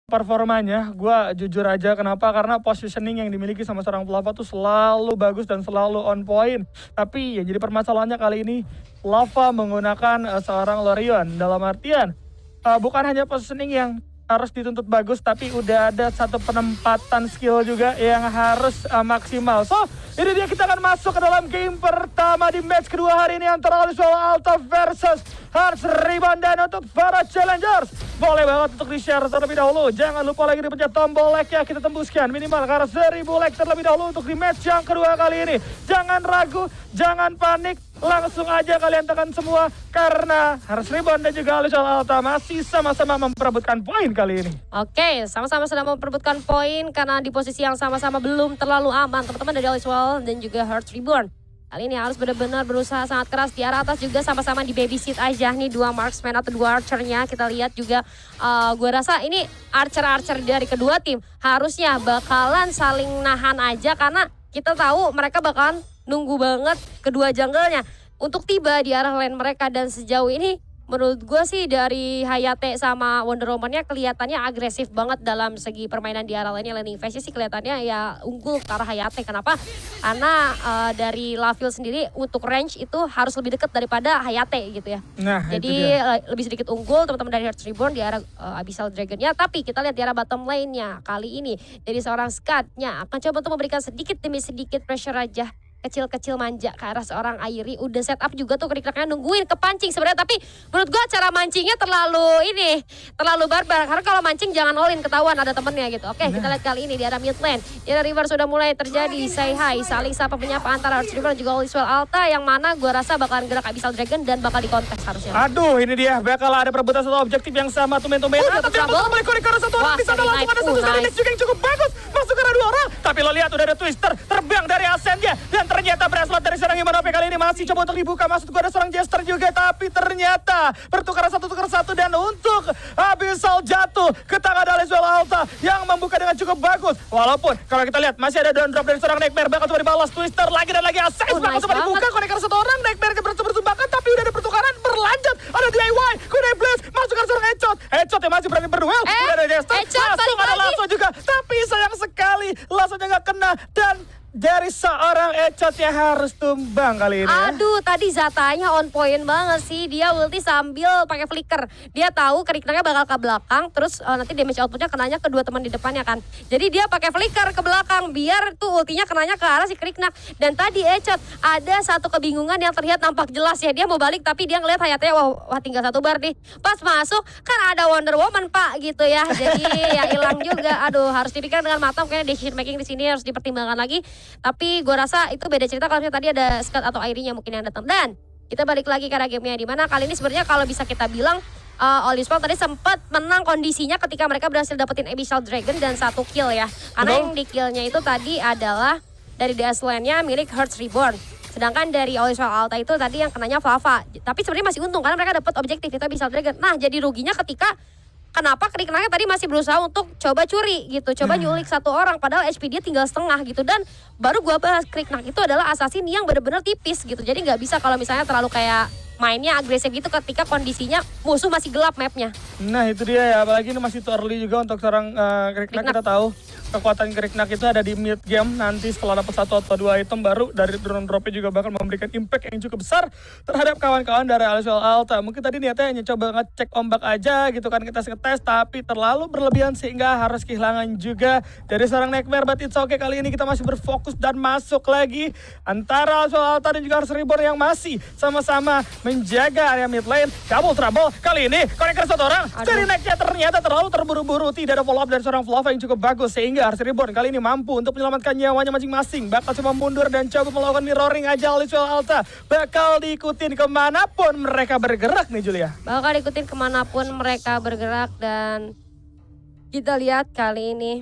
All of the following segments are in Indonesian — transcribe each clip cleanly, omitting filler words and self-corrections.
performanya, gue jujur aja kenapa, karena positioning yang dimiliki sama seorang Flava tuh selalu bagus dan selalu on point. Tapi ya jadi permasalahannya kali ini, Flava menggunakan seorang Lorion. Dalam artian, bukan hanya positioning yang harus dituntut bagus, tapi udah ada satu penempatan skill juga yang harus maksimal. So, ini dia, kita akan masuk ke dalam game pertama di match kedua hari ini antara Aliswell Alta versus Hearts Reborn. Dan untuk para challengers, boleh banget untuk di-share terlebih dahulu. Jangan lupa lagi dipencet tombol like ya, kita tembuskan minimal ke arah 1000 like terlebih dahulu untuk di match yang kedua kali ini. Jangan ragu, jangan panik, langsung aja kalian tekan semua, karena Hearts Reborn dan juga Aliswell Alta masih sama-sama memperebutkan poin kali ini. Oke, sama-sama sedang memperebutkan poin karena di posisi yang sama-sama belum terlalu aman teman-teman dari Aliswell dan juga Hearts Reborn. Kali ini harus benar-benar berusaha sangat keras. Di arah atas juga sama-sama di babysit aja nih dua marksman atau dua archernya. Kita lihat juga gue rasa ini archer-archer dari kedua tim harusnya bakalan saling nahan aja, karena kita tahu mereka bakalan nunggu banget kedua jungle-nya untuk tiba di arah lane mereka. Dan sejauh ini menurut gue sih dari Hayate sama Wonder Woman-nya kelihatannya agresif banget dalam segi permainan di arah lane-nya. Laning phase sih kelihatannya ya unggul ke arah Hayate. Kenapa? Karena dari Laville sendiri untuk range itu harus lebih dekat daripada Hayate gitu ya. Nah, jadi lebih sedikit unggul teman-teman dari Hearts Reborn di arah Abyssal Dragon-nya. Tapi kita lihat di arah bottom lane-nya kali ini dari seorang Scud-nya akan coba untuk memberikan sedikit demi sedikit pressure aja, kecil-kecil manja ke arah seorang Airi. Udah set up juga tuh kerikraknya nungguin kepancing sebenarnya, tapi menurut gua cara mancingnya terlalu barbar, karena kalau mancing jangan all in, ketahuan ada temennya gitu. Oke, kita lihat kali ini di arah mid lane, di arah river sudah mulai terjadi say hi, saling sapa penyapa antara Hearts Reborn dan juga Aliswell Alta, yang mana gua rasa bakalan gerak Abyssal Dragon dan bakal dikontes harusnya. Aduh, ini dia, bakal ada perebutan satu objektif yang sama, tumben-tumben. Tapi yang boleh korek ke arah satu orang, di sana langsung ada satu sekali juga yang cukup bagus, masuk ke arah dua orang. Tapi lo lihat udah ada Twister terbang dari Ascend-nya, dan ternyata bracelet dari seorang Himanope kali ini masih coba untuk dibuka. Maksud gue ada seorang Jester juga, tapi ternyata pertukaran satu tukar satu, dan untuk Abyssal jatuh ke tangan Aliswell Alta yang membuka dengan cukup bagus. Walaupun kalau kita lihat masih ada down drop dari seorang Nightmare, bakal coba dibalas Twister lagi dan lagi. Ascend bakal coba dibuka, konekar satu orang, Nightmare bersumbakan, tapi udah ada pertukaran berlanjut. Ada DIY, Kunai Blaze, masuk ke seorang Headshot yang masih berani berduel. Udah ada Jester, langsung ada Lasso juga, tapi sayang sekali Lassonya nggak kena, dan dari seorang Headshot yang harus tumbang kali ini. Aduh, tadi Zatanya on point banget sih. Dia ulti sambil pakai flicker. Dia tahu Kriknaknya bakal ke belakang, terus nanti damage outputnya kenanya ke dua teman di depannya kan. Jadi dia pakai flicker ke belakang biar tuh ultinya kenanya ke arah si Kriknak. Dan tadi Headshot ada satu kebingungan yang terlihat nampak jelas ya. Dia mau balik tapi dia ngeliat Hayate, wah tinggal satu bar nih. Pas masuk kan ada Wonder Woman Pak gitu ya. Jadi ya hilang juga. Aduh, harus dipikirkan dengan matang, kayaknya decision making di sini harus dipertimbangkan lagi. Tapi gue rasa itu beda cerita kalau misalnya tadi ada Scud atau Airinya mungkin yang datang. Dan kita balik lagi ke arah gamenya, di mana kali ini sebenarnya kalau bisa kita bilang Aliswell tadi sempat menang kondisinya ketika mereka berhasil dapetin Abyssal Dragon dan satu kill ya. Karena yang di killnya itu tadi adalah dari DS lane-nya milik Hearts Reborn. Sedangkan dari Aliswell Alta itu tadi yang kenanya Flava. Tapi sebenarnya masih untung karena mereka dapat objektif itu Abyssal Dragon. Nah, jadi ruginya ketika kenapa Kriknaknya tadi masih berusaha untuk coba curi gitu, coba nyulik satu orang, padahal HP dia tinggal setengah gitu. Dan baru gua bahas Kriknak itu adalah assassin yang benar-benar tipis gitu, jadi nggak bisa kalau misalnya terlalu kayak mainnya agresif gitu ketika kondisinya musuh masih gelap mapnya. Nah itu dia ya, apalagi ini masih too early juga untuk seorang Kriknak. Kita tahu kekuatan Kriknak itu ada di mid game, nanti setelah dapat satu atau dua item baru dari drone dropnya juga bakal memberikan impact yang cukup besar terhadap kawan-kawan dari Aliswell Alta. Mungkin tadi niatnya hanya coba ngecek ombak aja gitu kan, kita ngetes, tapi terlalu berlebihan sehingga harus kehilangan juga dari seorang Nightmare. But it's okay, kali ini kita masih berfokus dan masuk lagi antara Aliswell Alta dan juga Hearts Reborn yang masih sama-sama menjaga area mid lane. Double trouble kali ini, konekar satu orang. Dari naiknya ternyata terlalu terburu-buru, tidak ada follow up dari seorang Flava yang cukup bagus, sehingga Hearts Reborn kali ini mampu untuk menyelamatkan nyawanya masing-masing. Bakal coba mundur dan coba melakukan mirroring aja. Aliswell Alta bakal diikutin kemanapun mereka bergerak nih Julia. Bakal diikutin kemanapun mereka bergerak. Dan kita lihat kali ini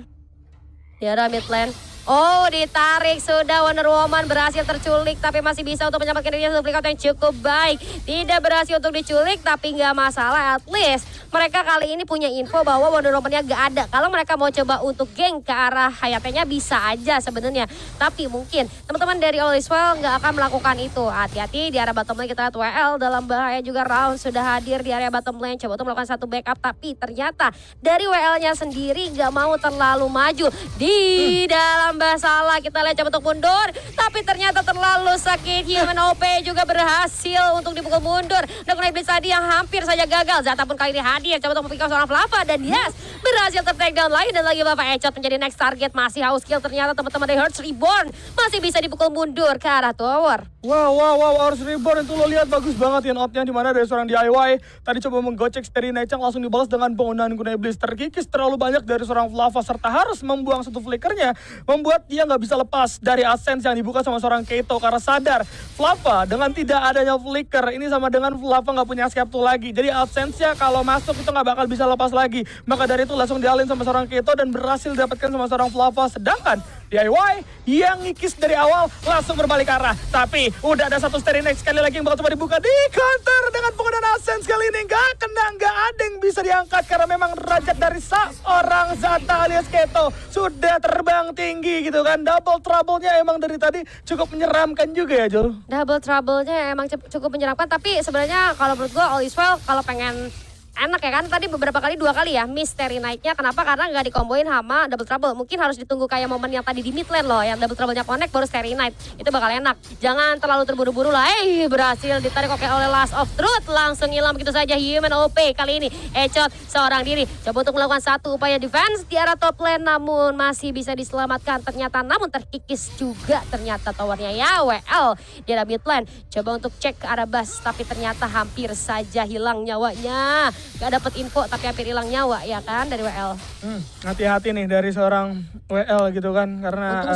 di arah mid lane Oh, ditarik sudah. Wonder Woman berhasil terculik tapi masih bisa untuk menyelamatkan dirinya. Satu flick out yang cukup baik. Tidak berhasil untuk diculik tapi nggak masalah. At least mereka kali ini punya info bahwa Wonder Woman-nya nggak ada. Kalau mereka mau coba untuk geng ke arah Hayate-nya bisa aja sebenarnya. Tapi mungkin teman-teman dari All Is Well nggak akan melakukan itu. Hati-hati di area bottom lane kita lihat WL dalam bahaya juga. Round sudah hadir di area bottom lane. Coba untuk melakukan satu backup tapi ternyata dari WL-nya sendiri nggak mau terlalu maju. Di dalam masalah kita lihat coba untuk mundur. Tapi ternyata terlalu sakit. Human OP juga berhasil untuk dipukul mundur. Dan Blitz tadi yang hampir saja gagal. Zata pun kali ini hadir. Coba untuk memikirkan seorang Flava. Dan yes, berhasil ter-takedown lagi. Dan lagi Flava Echot menjadi next target. Masih haus kill ternyata teman-teman dari Hearts Reborn. Masih bisa dipukul mundur ke arah tower. Wow, Hearts Reborn itu lo lihat bagus banget ya outnya, dimana dari seorang DIY tadi coba menggocek Starry Night langsung dibalas dengan penggunaan Gunai Blitz. Terkikis terlalu banyak dari seorang Flava serta harus membuang satu flickernya, membuat dia nggak bisa lepas dari Ascens yang dibuka sama seorang Keito karena sadar Flava dengan tidak adanya flicker ini sama dengan Flava nggak punya skeptul lagi. Jadi Ascensnya kalau masuk itu nggak bakal bisa lepas lagi. Maka dari itu langsung dialin sama seorang Keito dan berhasil didapatkan sama seorang Flava. Sedangkan DIY yang ngikis dari awal langsung berbalik arah. Tapi udah ada satu Starry Night sekali lagi yang bakal coba dibuka di counter dengan penggunaan Ascens kali ini. Nggak kena, nggak ada yang bisa diangkat karena memang derajat dari seorang Zata alias Keito sudah terbang tinggi gitu kan. Double trouble-nya emang dari tadi cukup menyeramkan juga ya Jul. Double trouble-nya emang cukup menyeramkan. Tapi sebenarnya kalau menurut gue All Is Well kalau pengen enak ya kan, tadi beberapa kali, 2 kali ya miss Starry Night-nya. Kenapa? Karena nggak dikomboin sama double trouble. Mungkin harus ditunggu kayak momen yang tadi di mid lane loh, yang double trouble-nya connect baru Starry Night. Itu bakal enak. Jangan terlalu terburu-buru lah. Berhasil ditarik oke oleh Last of Truth. Langsung hilang begitu saja Human OP kali ini. Echot seorang diri. Coba untuk melakukan satu upaya defense di arah top lane, namun masih bisa diselamatkan ternyata. Namun terkikis juga ternyata towernya ya. WL di arah mid lane. Coba untuk cek ke arah bas, tapi ternyata hampir saja hilang nyawanya. Gak dapet info tapi hampir hilang nyawa ya kan dari WL. Hati-hati nih dari seorang WL gitu kan, karena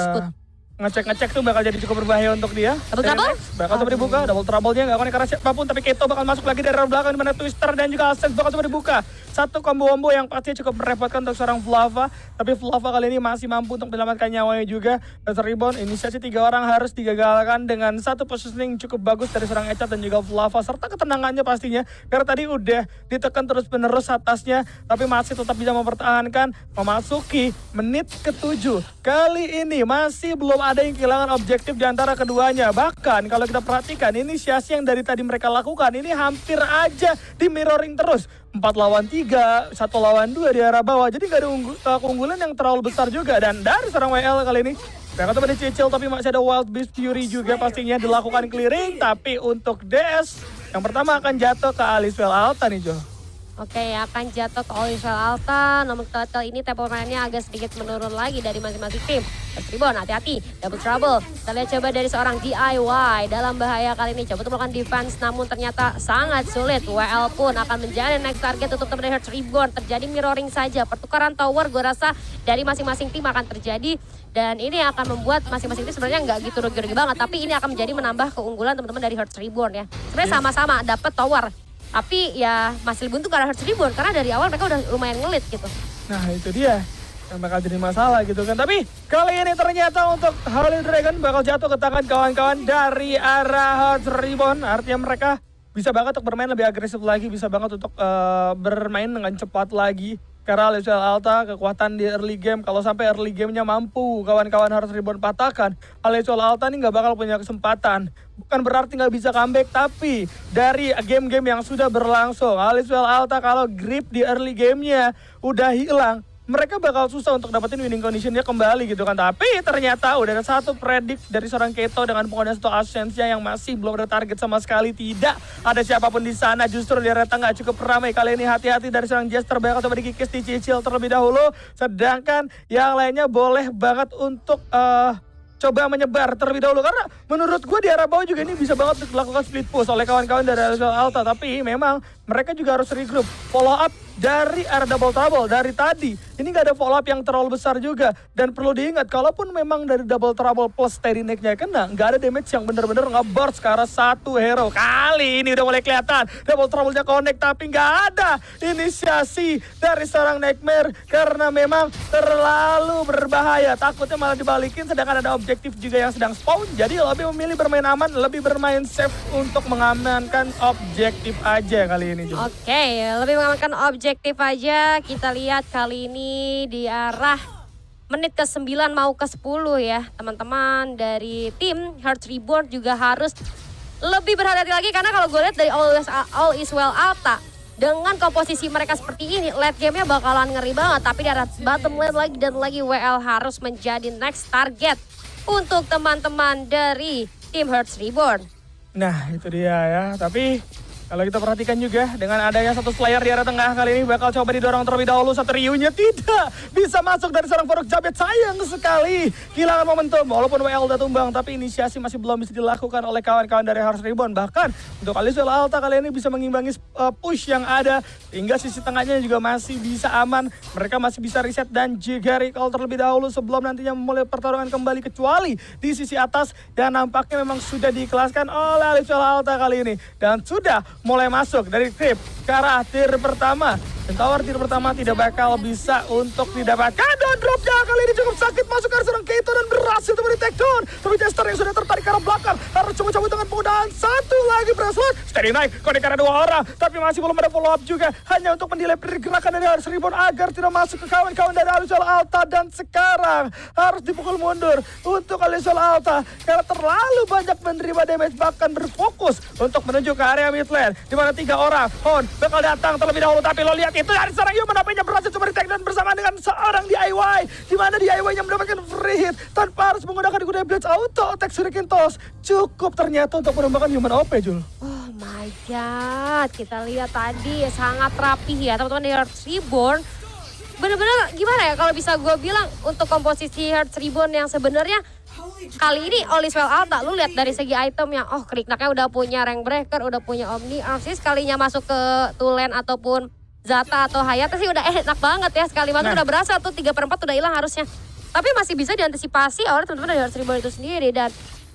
ngecek tuh bakal jadi cukup berbahaya untuk dia. Double trouble? Bakal coba dibuka, double trouble-nya gak konek karena siapapun, tapi Keito bakal masuk lagi dari arah belakang dimana Twister dan juga Ascens bakal coba dibuka. Satu combo-combo yang pastinya cukup merepotkan untuk seorang Flava, tapi Flava kali ini masih mampu untuk menyelamatkan nyawanya juga. Dan rebound, inisiasi 3 orang harus digagalkan dengan satu positioning cukup bagus dari seorang Echot dan juga Flava, serta ketenangannya pastinya, karena tadi udah ditekan terus-menerus atasnya, tapi masih tetap bisa mempertahankan, memasuki menit ke-7. Kali ini masih belum ada yang kehilangan objektif di antara keduanya. Bahkan kalau kita perhatikan inisiasi yang dari tadi mereka lakukan ini hampir aja di mirroring terus. 4 lawan 3, 1 lawan 2 di arah bawah. Jadi gak ada keunggulan yang terlalu besar juga. Dan dari seorang WL kali ini mereka coba dicicil, tapi masih ada Wild Beast Fury juga pastinya dilakukan clearing. Tapi untuk DS yang pertama akan jatuh ke Aliswell Alta nih Jo. Oke, akan jatuh ke Aliswell Alta. Namun kali ini tempo mainnya agak sedikit menurun lagi dari masing-masing tim. Rebound, hati-hati, double trouble. Kita lihat coba dari seorang DIY dalam bahaya kali ini. Coba untuk melakukan defense, namun ternyata sangat sulit. WL pun akan menjadi next target untuk teman Hearts Reborn. Terjadi mirroring saja. Pertukaran tower gue rasa dari masing-masing tim akan terjadi. Dan ini akan membuat masing-masing tim sebenarnya nggak gitu rugi-rugi banget. Tapi ini akan menjadi menambah keunggulan teman-teman dari Hearts Reborn ya. Sebenarnya sama-sama dapat tower. Tapi ya masih buntu karena Hearts Reborn. Karena dari awal mereka udah lumayan ngelit gitu. Nah itu dia yang bakal jadi masalah gitu kan. Tapi kali ini ternyata untuk Holy Dragon bakal jatuh ke tangan kawan-kawan dari arah Hearts Reborn. Artinya mereka bisa banget untuk bermain lebih agresif lagi. Bisa banget untuk bermain dengan cepat lagi. Karena Aliswell Alta kekuatan di early game, kalau sampai early gamenya mampu kawan-kawan Hearts Reborn patahkan, Aliswell Alta ini nggak bakal punya kesempatan. Bukan berarti nggak bisa comeback, tapi dari game-game yang sudah berlangsung, Aliswell Alta kalau grip di early gamenya udah hilang, mereka bakal susah untuk dapetin winning conditionnya kembali gitu kan. Tapi ternyata udah ada satu predict dari seorang Keito dengan penggunaan satu Ascensnya yang masih belum ada target sama sekali. Tidak ada siapapun di sana, justru di area tengah cukup ramai. Kali ini hati-hati dari seorang Jester, bakal coba dikikis, dicicil terlebih dahulu. Sedangkan yang lainnya boleh banget untuk coba menyebar terlebih dahulu. Karena menurut gue di arah bawah juga ini bisa banget dilakukan split push oleh kawan-kawan dari Aliswell Alta. Tapi memang mereka juga harus regroup, follow up dari arah double trouble dari tadi. Ini gak ada follow up yang terlalu besar juga. Dan perlu diingat, kalaupun memang dari double trouble plus steady neck-nya kena, gak ada damage yang bener-bener nge-burst ke arah satu hero. Kali ini udah mulai kelihatan double trouble-nya connect, tapi gak ada inisiasi dari seorang Nightmare karena memang terlalu berbahaya. Takutnya malah dibalikin, sedangkan ada objektif juga yang sedang spawn. Jadi lebih memilih bermain aman, lebih bermain safe untuk mengamankan objektif aja kali ini. Oke, lebih mengamankan objektif aja. Kita lihat kali ini di arah menit ke-9 mau ke-10 ya. Teman-teman dari tim Hearts Reborn juga harus lebih berhati-hati lagi. Karena kalau gue lihat dari All Is Well Alta, dengan komposisi mereka seperti ini, late game-nya bakalan ngeri banget. Tapi di arah bottom lane lagi dan lagi, WL harus menjadi next target untuk teman-teman dari tim Hearts Reborn. Nah itu dia ya, tapi kalau kita perhatikan juga dengan adanya satu Slayer di arah tengah kali ini bakal coba didorong terlebih dahulu. Satu Ryu-nya tidak bisa masuk dari seorang Faruk Jabet. Sayang sekali kehilangan momentum. Walaupun WL udah tumbang, tapi inisiasi masih belum bisa dilakukan oleh kawan-kawan dari Hearts Reborn. Bahkan untuk Aliswell Alta kali ini bisa mengimbangi push yang ada. Hingga sisi tengahnya juga masih bisa aman. Mereka masih bisa reset dan juga recall terlebih dahulu sebelum nantinya memulai pertarungan kembali. Kecuali di sisi atas yang nampaknya memang sudah dikelaskan oleh Aliswell Alta kali ini. Dan sudah mulai masuk dari creep ke arah tier pertama. Dan tower tier pertama tidak bakal bisa untuk didapatkan. Dan dropnya kali ini cukup sakit masuk ke arah seorang Keito dan berhasil untuk di-take down. Tapi Jester yang sudah tertarik ke arah belakang harus coba cabut dengan penggunaan satu lagi bracelet. Steady naik, connect karena dua orang. Tapi masih belum ada follow up juga. Hanya untuk mendelay pergerakan dari Hearts Reborn agar tidak masuk ke kawan-kawan dari Aliswell Alta. Dan sekarang harus dipukul mundur untuk Aliswell Alta. Karena terlalu banyak menerima damage, bahkan berfokus untuk menuju ke area mid lane. Di mana 3 orang Hon bakal datang terlebih dahulu. Tapi lo lihat itu dari seorang Human HP-nya berhasil coba di-take down bersama dengan seorang DIY. Di mana DIY-nya mendapatkan free hit tanpa harus menggunakan Good Blades auto attack Shuriken Toss. Cukup ternyata untuk menembakkan Human OP, Jul. Oh my god, kita lihat tadi sangat rapih ya teman-teman dari Hearts Reborn. Bener-bener gimana ya kalau bisa gue bilang untuk komposisi Hearts Reborn yang sebenarnya kali ini All Is Well Alta, lu lihat dari segi itemnya, oh Kriknaknya udah punya Rank Breaker, udah punya Omni Arms sih, sekalinya masuk ke Tulen ataupun Zata atau Hayata sih udah enak banget ya, sekali masuk udah berasa tuh 3/4 udah hilang harusnya. Tapi masih bisa diantisipasi oleh teman-teman dari Hearts Reborn itu sendiri dan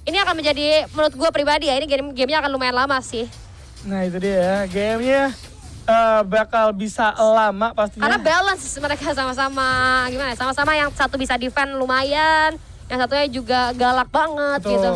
ini akan menjadi menurut gue pribadi ya, ini gamenya akan lumayan lama sih. Nah itu dia ya, gamenya bakal bisa lama pastinya. Karena balance mereka sama-sama gimana ya, sama-sama yang satu bisa defend lumayan, yang satunya juga galak banget. Betul. Gitu.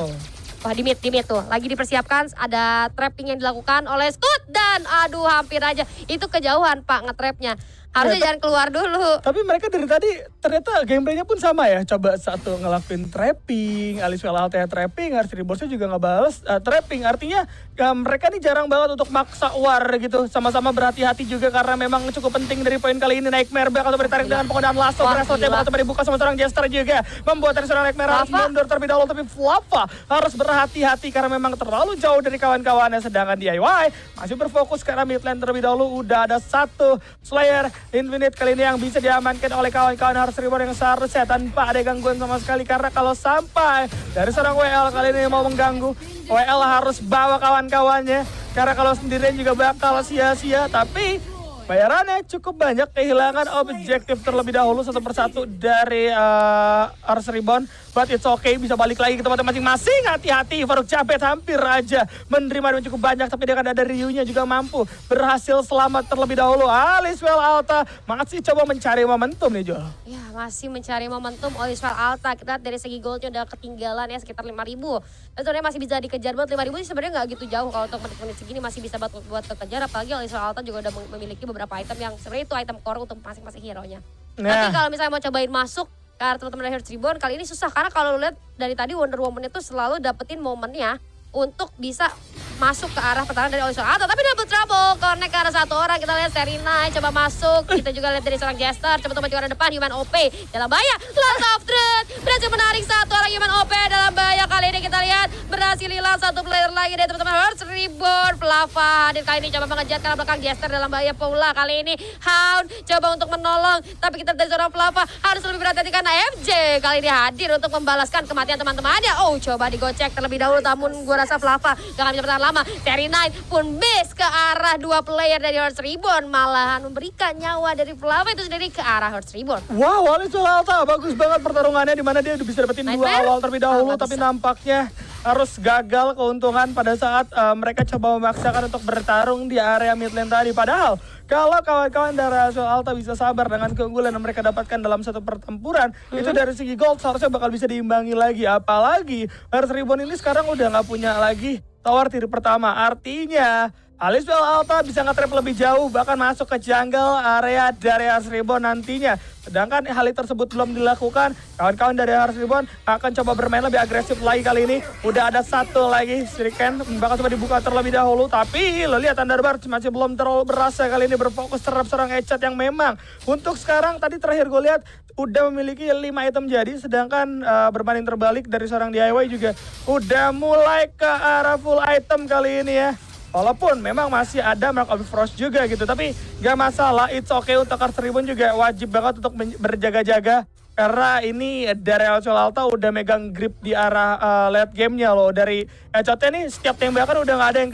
Wah di mid tuh, lagi dipersiapkan ada trapping yang dilakukan oleh Scoot dan aduh hampir aja itu kejauhan Pak nge-trapnya. Harusnya jangan keluar dulu. Tapi mereka dari tadi ternyata gameplaynya pun sama ya. Coba satu ngelakuin trapping, Aliswell Alta trapping, Hearts Reborn juga ngebales trapping. Artinya mereka nih jarang banget untuk maksa war gitu. Sama-sama berhati-hati juga karena memang cukup penting dari poin kali ini. Nightmare bakal ditarik dengan penggunaan lasso. Braceletnya bakal coba dibuka sama seorang Jester juga. Membuat dari seorang Nightmare harus mundur terlebih dahulu. Tapi Flava harus berhati-hati karena memang terlalu jauh dari kawan-kawannya. Sedangkan DIY masih berfokus karena mid lane terlebih dahulu. Udah ada satu Slayer Infinite kali ini yang bisa diamankan oleh kawan-kawan Hearts Reborn yang seharusnya tanpa ada gangguan sama sekali. Karena kalau sampai dari seorang WL kali ini mau mengganggu, WL harus bawa kawan-kawannya. Karena kalau sendirian juga bakal sia-sia. Tapi bayarannya cukup banyak, kehilangan objektif terlebih dahulu satu persatu dari Hearts Reborn. But it's okay, bisa balik lagi ke tempatnya masing-masing. Hati-hati, Faruk Jabet hampir aja menerima dengan cukup banyak. Tapi dengan ada Ryu-nya juga mampu berhasil selamat terlebih dahulu. Aliswell Alta masih coba mencari momentum nih, Jo. Ya masih mencari momentum Aliswell Alta. Kita lihat dari segi goldnya udah ketinggalan ya sekitar 5.000. Dan sebenarnya masih bisa dikejar banget. 5.000 sih sebenarnya nggak gitu jauh kalau untuk menit-menit segini masih bisa buat kekejar. Apalagi Aliswell Alta juga udah memiliki beberapa item yang sebenarnya itu item core untuk masing-masing hero-nya. Tapi kalau misalnya mau cobain masuk ke teman-teman dari Hearts Reborn kali ini susah karena kalau lu lihat dari tadi Wonder Woman itu selalu dapetin momennya untuk bisa masuk ke arah pertahanan dari Aliswell Alta. Tapi double trouble, connect ke arah satu orang. Kita lihat Serena coba masuk. Kita juga lihat dari seorang Jester. Coba di depan, Human OP dalam bahaya. Last of Truth berhasil menarik satu orang Human OP dalam bahaya. kali ini kita lihat berhasil hilang satu player lagi dari teman-teman Hearts Reborn. Flava hadir kali ini coba mengejar ke belakang Jester dalam bahaya pula. Kali ini Hound coba untuk menolong, tapi kita dari seorang Flava harus lebih berhati-hati karena FJ kali ini hadir untuk membalaskan kematian teman-temannya. Oh, coba digocek terlebih dahulu, namun gua rasa Flava gak akan bisa bertahan lama. Seri 9 pun base ke arah dua player dari Hearts Reborn, malahan memberikan nyawa dari Flava itu sendiri ke arah Hearts Reborn. Wow, Alisul Alta bagus banget pertarungannya di mana dia udah bisa dapetin dua awal terlebih dahulu, tapi nampaknya harus gagal keuntungan pada saat mereka coba memaksakan untuk bertarung di area mid lane tadi. Padahal kalau kawan-kawan dari Alisul Alta bisa sabar dengan keunggulan yang mereka dapatkan dalam satu pertempuran, itu dari segi gold seharusnya bakal bisa diimbangi lagi. Apalagi Hearts Reborn ini sekarang udah nggak punya lagi tower tier pertama, artinya Alisul Alta bisa nge-trap lebih jauh, bahkan masuk ke jungle area dari Hearts Reborn nantinya. Sedangkan hal tersebut belum dilakukan, kawan-kawan dari Hearts Reborn akan coba bermain lebih agresif lagi kali ini. Udah ada satu lagi Shuriken, bakal coba dibuka terlebih dahulu. Tapi lo lihat Thunderbird masih belum terlalu berasa kali ini berfokus terhadap seorang Echad yang memang untuk sekarang tadi terakhir gue lihat udah memiliki 5 item jadi, sedangkan berbanding terbalik dari seorang DIY juga udah mulai ke arah full item kali ini ya. Walaupun memang masih ada Mark of Frost juga gitu, tapi gak masalah, it's okay untuk Hearts Reborn juga wajib banget untuk berjaga-jaga. Karena ini dari Alisul Alta udah megang grip di arah late game-nya loh. Dari Echotnya nih setiap tembakan udah gak ada yang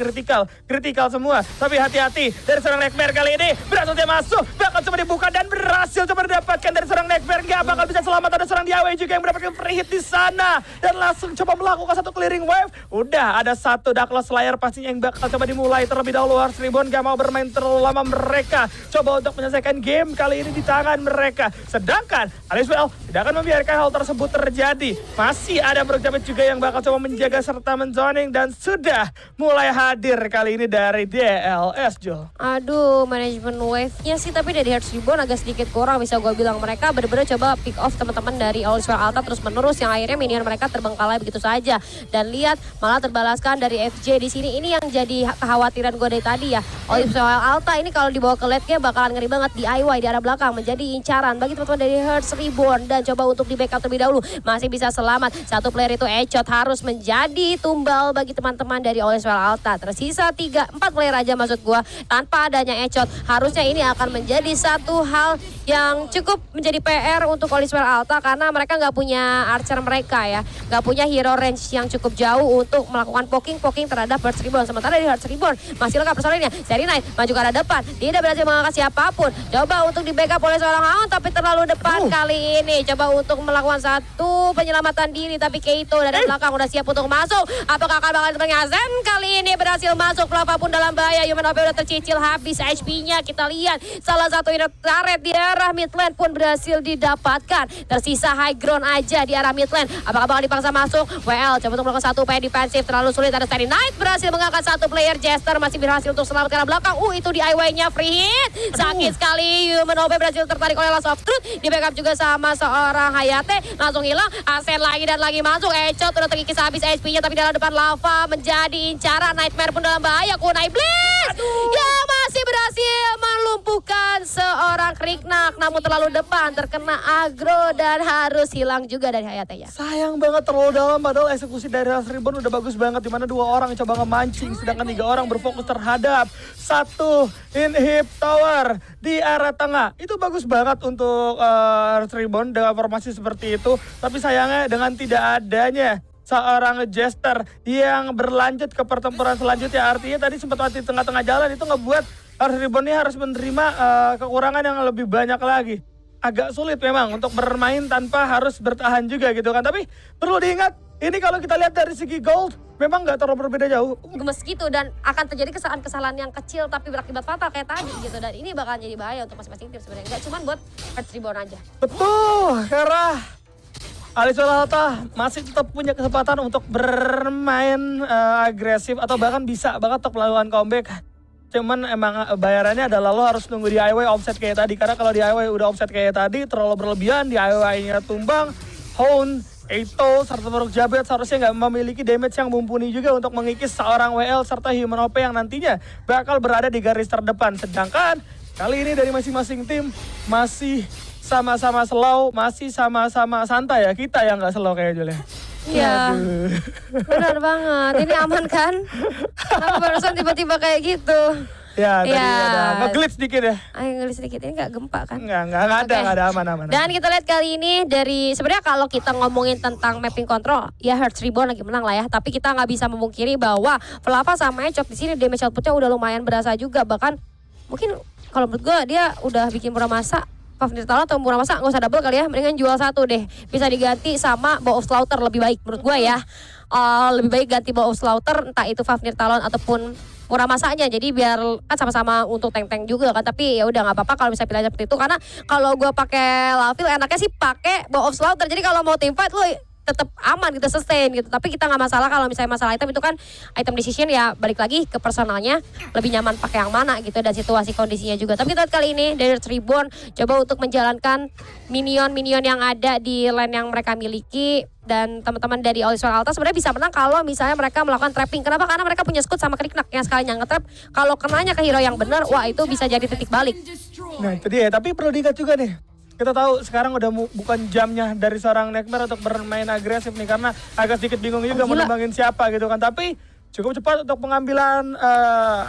kritikal semua. Tapi hati-hati dari seorang Nightmare kali ini berhasil dia masuk, bakal coba dibuka dan berhasil coba didapatkan dari seorang Nightmare. Gak bakal bisa selamat, ada seorang DIY juga yang mendapatkan free hit di sana dan langsung coba melakukan satu clearing wave. Udah ada satu Darkless Slayer pastinya yang bakal coba dimulai terlebih dahulu. Hearts Reborn gak mau bermain terlalu lama, mereka coba untuk menyelesaikan game kali ini di tangan mereka. Sedangkan Aliswell tidak akan membiarkan hal tersebut terjadi. Masih ada Brook Jamet juga yang bakal coba menjaga serta menzoning dan sudah mulai hadir kali ini dari DLS, Jo. Aduh, manajemen wave-nya sih tapi dari Hearts Reborn agak sedikit kurang, bisa gue bilang. Mereka benar-benar coba pick off teman-teman dari Alisul Alta terus menerus yang akhirnya minion mereka terbengkalai begitu saja. Dan lihat malah terbalaskan dari FJ di sini. Ini yang jadi kekhawatiran gue dari tadi ya. Alisul Alta ini kalau dibawa ke late game bakalan ngeri banget. DIY di arah belakang menjadi incaran bagi teman-teman dari Hearts Reborn dan coba untuk di backup terlebih dahulu. Masih bisa selamat. Satu player itu Echot harus menjadi tumbal bagi teman-teman dari Alisul Alta. Tersisa 4 player aja maksud gua. Tanpa adanya Echot, harusnya ini akan menjadi satu hal yang cukup menjadi PR untuk Alisul Alta karena mereka nggak punya archer mereka ya. Nggak punya hero range yang cukup jauh untuk melakukan poking terhadap Hearts Reborn. Sementara dari Hearts Reborn masih lengkap personilnya. Seri 9 maju ke arah depan. Tidak berhasil mengangkat siapapun. Coba untuk di backup oleh seorang Hound tapi terlalu depan kali ini. Coba untuk melakukan satu penyelamatan diri tapi Keito dari belakang udah siap untuk masuk. Apakah akan bakal temannya Zen kali ini berhasil masuk. Flava pun dalam bahaya. Human OP udah tercicil habis HP-nya. Kita lihat salah satu turret di arah mid lane pun berhasil didapatkan. Tersisa high ground aja di arah mid lane. Apakah bakal dipaksa masuk? WL coba untuk melakukan satu upaya defensif terlalu sulit. Ada Starry Night berhasil mengangkat satu player. Jester masih berhasil untuk selamat ke arah belakang. Itu DIY-nya free hit. Sakit sekali. Human OP berhasil tertarik oleh Last of Truth. Di backup juga sama seorang Hayate. Langsung hilang. Asen lagi dan lagi masuk. Echot udah terkikis habis HP-nya tapi dalam depan Lava menjadi incaran. Nightmare pun dalam bahaya. Kunai Blitz yang masih berhasil melumpuhkan seorang Kriknak. Namun terlalu depan terkena agro dan harus hilang juga dari Hayate ya. Sayang banget terlalu dalam, padahal eksekusi dari Hearts Reborn udah bagus banget, dimana 2 orang coba ngemancing sedangkan 3 orang berfokus terhadap satu inhib tower di arah tengah. Itu bagus banget untuk Hearts Reborn dengan formasi seperti itu, tapi sayangnya dengan tidak adanya seorang Jester yang berlanjut ke pertempuran selanjutnya, artinya tadi sempat mati tengah-tengah jalan, itu ngebuat Hearts Reborn ini harus menerima kekurangan yang lebih banyak lagi. Agak sulit memang untuk bermain tanpa harus bertahan juga gitu kan. Tapi perlu diingat, ini kalau kita lihat dari segi gold, memang nggak terlalu berbeda jauh. Gemes gitu dan akan terjadi kesalahan-kesalahan yang kecil tapi berakibat fatal kayak tadi gitu. Dan ini bakal jadi bahaya untuk masing-masing tim sebenarnya. Nggak cuma buat Hearts Reborn aja. Betul, karena Alisul Alta masih tetap punya kesempatan untuk bermain agresif atau bahkan bisa banget untuk melakukan comeback. Cuman emang bayarannya adalah lo harus nunggu DIY offset kayak tadi. Karena kalau DIY udah offset kayak tadi terlalu berlebihan, DIY-nya tumbang, Hound, Keito, serta Brook Jamet seharusnya nggak memiliki damage yang mumpuni juga untuk mengikis seorang WL serta Human OP yang nantinya bakal berada di garis terdepan. Sedangkan kali ini dari masing-masing tim masih sama-sama slow, masih sama-sama santai ya. Kita yang nggak slow kayak Julia. Iya, Aduh. benar banget. Ini aman kan? Kenapa barusan tiba-tiba kayak gitu? Ya, tadi Ya. ada nge-glitch dikit ya. Ayo ngelis sedikit, ini gak gempa kan? Enggak ada, Oke. enggak ada aman. Dan kita lihat kali ini dari sebenarnya kalau kita ngomongin tentang mapping control, ya Hearts Reborn lagi menang lah ya. Tapi kita nggak bisa memungkiri bahwa Flava sama Echop di sini damage outputnya udah lumayan berasa juga. Bahkan mungkin kalau menurut gue dia udah bikin Muramasa, Fafnir Talon atau Muramasa nggak usah double kali ya. Mendingan jual satu deh. Bisa diganti sama Bow of Slaughter lebih baik menurut gue ya. Lebih baik ganti Bow of Slaughter entah itu Fafnir Talon ataupun Muramasanya, jadi biar kan sama-sama untuk tank-tank juga kan, tapi ya udah nggak apa-apa kalau bisa pilihannya seperti itu, karena kalau gue pakai Lavil enaknya sih pakai Bow of Slaughter, jadi kalau mau team fight lu tetap aman gitu, sustain gitu, tapi kita nggak masalah kalau misalnya masalah item itu kan item decision ya balik lagi ke personalnya, lebih nyaman pakai yang mana gitu dan situasi kondisinya juga. Tapi kita lihat kali ini dari Reborn coba untuk menjalankan minion-minion yang ada di lane yang mereka miliki. Dan teman-teman dari All Is Well Alta sebenarnya bisa menang kalau misalnya mereka melakukan trapping. Kenapa? Karena mereka punya Scout sama Kriknak yang sekalinya nge-trap. Kalau kenanya ke hero yang benar, wah itu bisa jadi titik balik. Nah itu dia, tapi perlu diingat juga nih. Kita tahu sekarang udah bukan jamnya dari seorang Nightmare untuk bermain agresif nih. Karena agak sedikit bingung juga mau nembangin siapa gitu kan. Tapi cukup cepat untuk pengambilan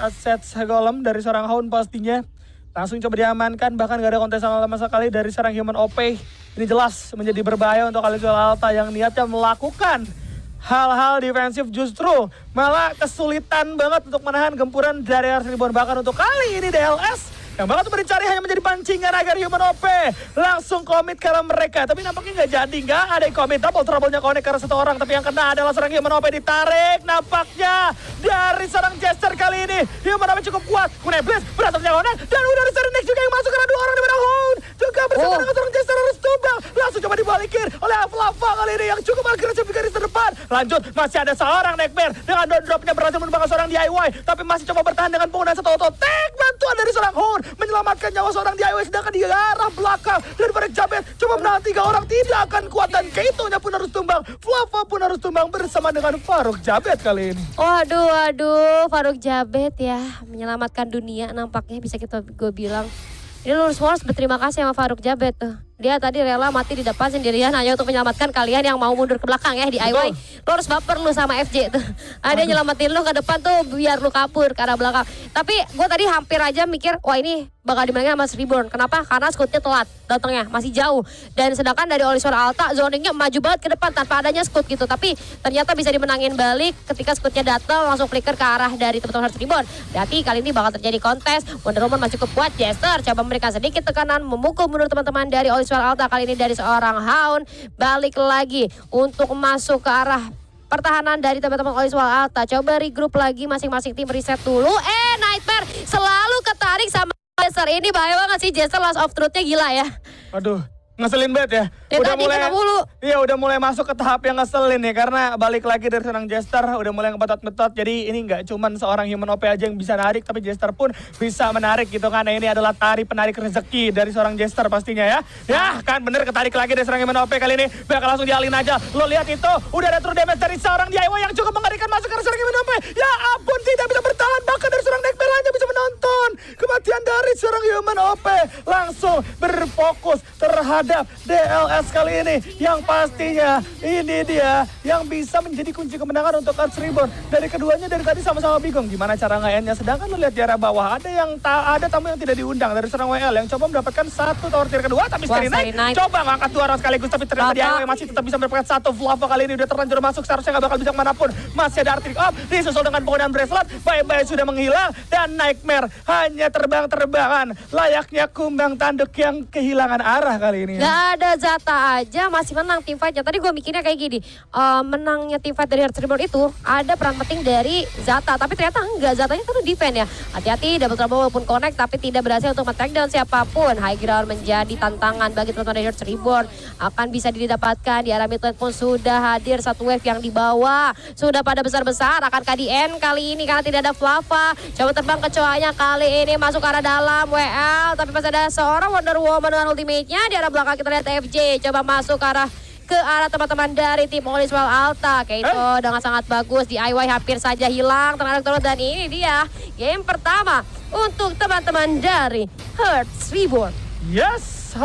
aset Golem dari seorang Hound pastinya. Langsung coba diamankan, bahkan gak ada kontes sama sekali dari seorang Human OP. Ini jelas menjadi berbahaya untuk All Is Well Alta yang niatnya melakukan hal-hal defensif, justru malah kesulitan banget untuk menahan gempuran dari Hearts Reborn. Bahkan untuk kali ini DLS yang bakal mencari hanya menjadi pancingan agar Human OP langsung komit karena mereka. Tapi nampaknya nggak jadi, nggak ada yang komit. Double trouble-nya connect karena satu orang, tapi yang kena adalah seorang Human OP ditarik nampaknya dari seorang Jester kali ini. Human OP cukup kuat, Kunai Blitz berhasil diagonan dan udah ada seorang Next juga yang masuk karena dua orang di mana Hound juga bersama dengan seorang Jester harus tumbang. Langsung coba dibalikin oleh Flava kali ini yang cukup agresif di garis terdepan. Lanjut, masih ada seorang Nightmare dengan drop-nya berhasil menumbangkan seorang DIY, tapi masih coba bertahan dengan penggunaan satu auto tag. Bantuan dari seorang Hound menyelamatkan nyawa seorang DIY, sedangkan di arah belakang dari Faruk Jabet coba menahan 3 orang, tidak akan kuat dan Keito-nya pun harus tumbang. Flava pun harus tumbang bersama dengan Faruk Jabet kali ini. Waduh, Faruk Jabet ya menyelamatkan dunia nampaknya bisa gue bilang. Ini lu harus berterima kasih sama Faruk Jabet tuh. Dia tadi rela mati di depan sendirian hanya untuk menyelamatkan kalian yang mau mundur ke belakang ya di IY. Lu harus baper lu sama FJ tuh. Ada nyelamatin lu ke depan tuh biar lu kabur ke arah belakang. Tapi gue tadi hampir aja mikir, wah ini bakal dimenangin sama Reborn. Kenapa? Karena Scout-nya telat datangnya, masih jauh. Dan sedangkan dari All Is Well Alta zoningnya maju banget ke depan tanpa adanya Scout gitu. Tapi ternyata bisa dimenangin balik ketika Scout-nya datang langsung flicker ke arah dari teman-teman Hearts Reborn. Berarti kali ini bakal terjadi kontes. Wonder Woman masih cukup kuat. Jester coba memberikan sedikit tekanan memukul mundur teman-teman dari All Is Well Alta. Kali ini dari seorang Hound balik lagi untuk masuk ke arah pertahanan dari teman-teman All Is Well Alta. Coba regroup lagi masing-masing tim, reset dulu. Nightmare selalu ketarik sama Jester. Ini bahaya banget sih, Jester loss of truth-nya gila ya. Aduh, ngeselin banget ya. Dan tadi kena mulu. Iya, udah mulai masuk ke tahap yang ngeselin ya, karena balik lagi dari seorang Jester udah mulai ngebetot-betot. Jadi ini nggak cuman seorang Human OP aja yang bisa narik, tapi Jester pun bisa menarik gitu kan. Nah, ini adalah tari penarik rezeki dari seorang Jester pastinya ya. Ya kan bener, ketarik lagi dari seorang Human OP kali ini. Bakal langsung dialin aja. Lo lihat itu, udah ada true damage dari seorang DIY yang cukup mengerikan masuk ke seorang Human OP. Ya ampun, tidak bisa bertahan, bahkan dari seorang Nightmare hanya bisa menonton kematian dari seorang Human OP. Langsung berfokus terhadap DLS kali ini, yang pastinya ini dia yang bisa menjadi kunci kemenangan untuk Hearts Reborn. Dari keduanya dari tadi sama-sama bingung gimana cara nge-end-nya. Sedangkan lu lihat di arah bawah ada tamu yang tidak diundang dari seorang WL yang coba mendapatkan satu tower tier kedua, tapi Starry Night coba ngangkat 2 orang sekaligus, tapi ternyata dia masih tetap bisa mendapatkan 1 Flava kali ini udah terlanjur masuk, seharusnya nggak bakal bisa kemanapun. Masih ada Arctic Up disusul dengan penggunaan bracelet, bye-bye sudah menghilang dan Nightmare hanya terbang-terbangan layaknya kumbang tanduk yang kehilangan arah kali ini. Gak ada Zata aja masih menang tim fightnya. Tadi gue mikirnya kayak gini, menangnya tim fight dari Hearts Reborn itu ada peran penting dari Zata, tapi ternyata enggak, Zatanya terus defend ya. Hati-hati double trouble walaupun connect tapi tidak berhasil untuk men-track down siapapun. High ground menjadi tantangan bagi teman-teman dari Hearts Reborn. Akan bisa didapatkan di arah mid lane pun sudah hadir satu wave yang dibawa. Sudah pada besar-besar, akankah di end kali ini karena tidak ada Flava. Coba terbang kecoanya kali ini masuk ke arah dalam WL, tapi masih ada seorang Wonder Woman dengan ultimate-nya. Di arah belakang kita lihat FJ coba masuk ke arah teman-teman dari tim All Is Well Alta. Keito dengan sangat bagus, DIY hampir saja hilang terhadap turut, dan ini dia game pertama untuk teman-teman dari Hearts Reborn. Yes,